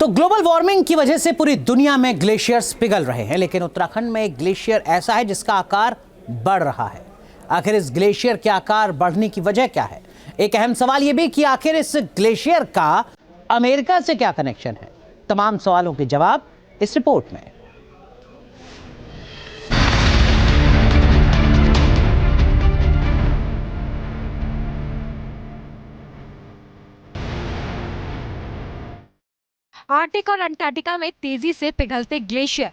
तो global warming की वजह से पूरी दुनिया में ग्लेशियर्स पिघल रहे हैं, लेकिन उत्तराखंड में एक ग्लेशियर ऐसा है जिसका आकार बढ़ रहा है। आखिर इस ग्लेशियर के आकार बढ़ने की वजह क्या है? एक अहम सवाल यह भी कि आखिर इस ग्लेशियर का अमेरिका से क्या कनेक्शन है? तमाम सवालों के जवाब इस रिपोर्ट में। आर्कटिक और अंटार्कटिका में तेजी से पिघलते ग्लेशियर।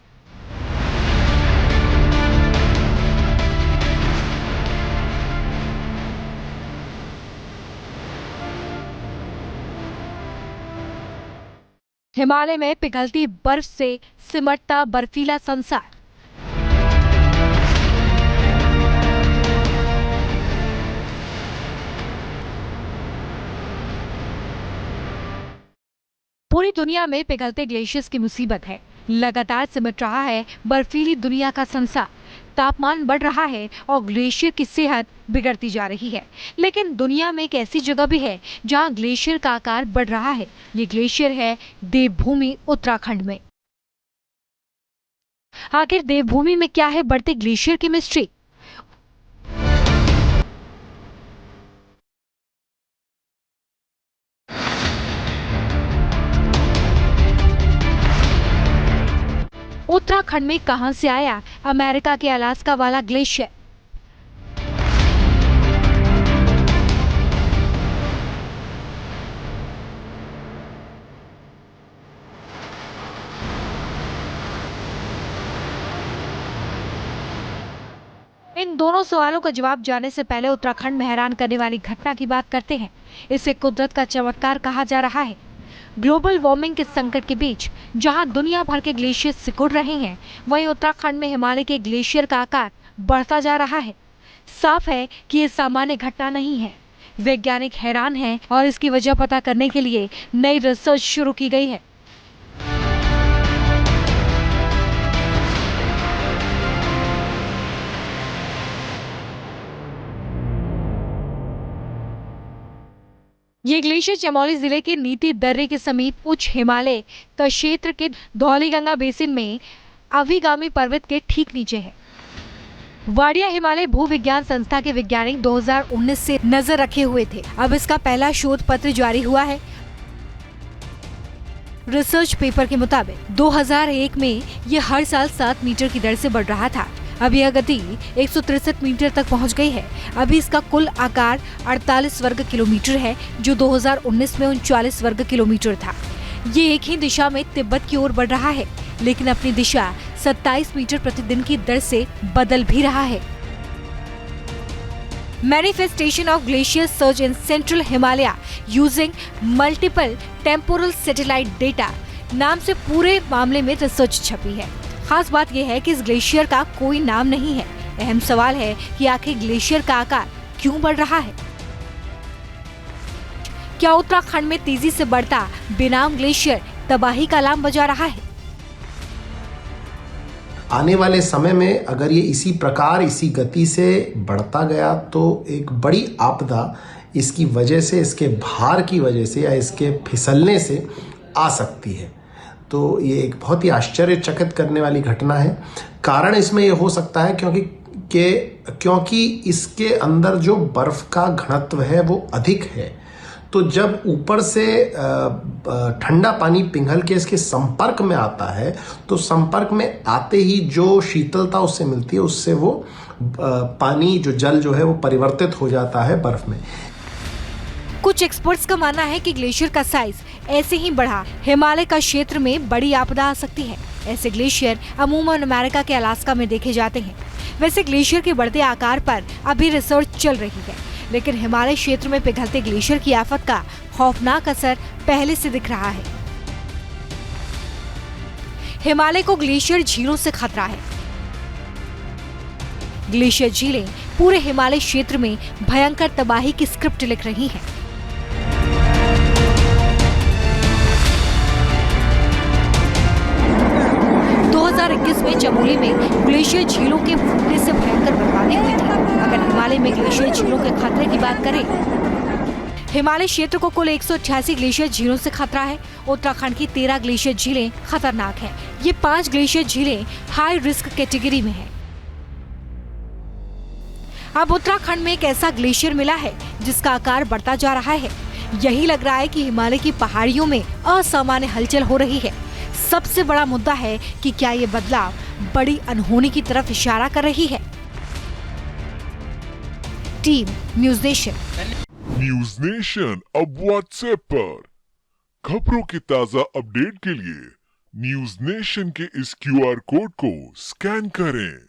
हिमालय में पिघलती बर्फ से सिमटता बर्फीला संसार। पूरी दुनिया में पिघलते ग्लेशियर्स की मुसीबत है। लगातार सिमट रहा है बर्फीली दुनिया का संसार। तापमान बढ़ रहा है और ग्लेशियर की सेहत बिगड़ती जा रही है। लेकिन दुनिया में एक ऐसी जगह भी है जहां ग्लेशियर का आकार बढ़ रहा है। ये ग्लेशियर है देवभूमि उत्तराखंड में। आखिर देवभूमि में क्या है बढ़ते ग्लेशियर की मिस्ट्री? उत्तराखंड में कहां से आया अमेरिका के अलास्का वाला ग्लेशियर? इन दोनों सवालों का जवाब जानने से पहले उत्तराखंड में हैरान करने वाली घटना की बात करते हैं। इसे कुदरत का चमत्कार कहा जा रहा है। ग्लोबल वार्मिंग के संकट के बीच जहां दुनिया भर के ग्लेशियर सिकुड़ रहे हैं, वहीं उत्तराखंड में हिमालय के ग्लेशियर का आकार बढ़ता जा रहा है। साफ है कि ये सामान्य घटना नहीं है। वैज्ञानिक हैरान हैं और इसकी वजह पता करने के लिए नई रिसर्च शुरू की गई है। ये ग्लेशियर चमोली जिले के नीति दर्रे के समीप उच्च हिमालय का क्षेत्र के धौलीगंगा बेसिन में अभिगामी पर्वत के ठीक नीचे है। वाडिया हिमालय भूविज्ञान संस्था के वैज्ञानिक 2019 से नजर रखे हुए थे। अब इसका पहला शोध पत्र जारी हुआ है। रिसर्च पेपर के मुताबिक 2001 में ये हर साल 7 मीटर की दर से बढ़ रहा था। अब यह गति 163 मीटर तक पहुंच गई है। अभी इसका कुल आकार 48 वर्ग किलोमीटर है, जो 2019 में 39 वर्ग किलोमीटर था। ये एक ही दिशा में तिब्बत की ओर बढ़ रहा है, लेकिन अपनी दिशा 27 मीटर प्रतिदिन की दर से बदल भी रहा है। Manifestation of glacier surge in central Himalaya using multiple temporal satellite data नाम से पूरे मामले में रिसर्च छपी है। खास बात यह है कि इस ग्लेशियर का कोई नाम नहीं है। अहम सवाल है कि आखिर ग्लेशियर का आकार क्यों बढ़ रहा है? क्या उत्तराखंड में तेजी से बढ़ता बेनाम ग्लेशियर तबाही का अलार्म बजा रहा है? आने वाले समय में अगर ये इसी प्रकार इसी गति से बढ़ता गया तो एक बड़ी आपदा इसकी वजह से, इसके भार की वजह से या इसके फिसलने से आ सकती है। तो ये एक बहुत ही आश्चर्यचकित करने वाली घटना है। कारण इसमें ये हो सकता है क्योंकि इसके अंदर जो बर्फ का घनत्व है वो अधिक है। तो जब ऊपर से ठंडा पानी पिघल के इसके संपर्क में आता है, तो संपर्क में आते ही जो शीतलता उससे मिलती है, उससे वो पानी जो जल जो है वो परिवर्तित हो जाता है बर्फ में। कुछ एक्सपर्ट्स का मानना है कि ग्लेशियर का साइज ऐसे ही बढ़ा हिमालय का क्षेत्र में बड़ी आपदा आ सकती है। ऐसे ग्लेशियर अमूमन अमेरिका के अलास्का में देखे जाते हैं। वैसे ग्लेशियर के बढ़ते आकार पर अभी रिसर्च चल रही है, लेकिन हिमालय क्षेत्र में पिघलते ग्लेशियर की आफत का खौफनाक असर पहले से दिख रहा है। हिमालय को ग्लेशियर झीलों से खतरा है। ग्लेशियर झीलें पूरे हिमालय क्षेत्र में भयंकर तबाही की स्क्रिप्ट लिख रही हैं। 2021 में चमोली में ग्लेशियर झीलों के फूटने से भयंकर बर्बादी हुई थी। अगर हिमालय में ग्लेशियर झीलों के खतरे की बात करें हिमालय क्षेत्र को कुल 188 ग्लेशियर झीलों से खतरा है। उत्तराखंड की 13 ग्लेशियर झीलें खतरनाक हैं। ये 5 ग्लेशियर झीलें हाई रिस्क कैटेगरी में हैं। अब उत्तराखंड में एक ऐसा ग्लेशियर मिला है जिसका आकार बढ़ता जा रहा है। यही लग रहा है कि हिमालय की पहाड़ियों में असामान्य हलचल हो रही है। सबसे बड़ा मुद्दा है कि क्या ये बदलाव बड़ी अनहोनी की तरफ इशारा कर रही है। Team news nation. News nation अब व्हाट्सएप पर खबरों के ताज़ा अपडेट के लिए न्यूज़ नेशन के इस QR कोड को स्कैन करें।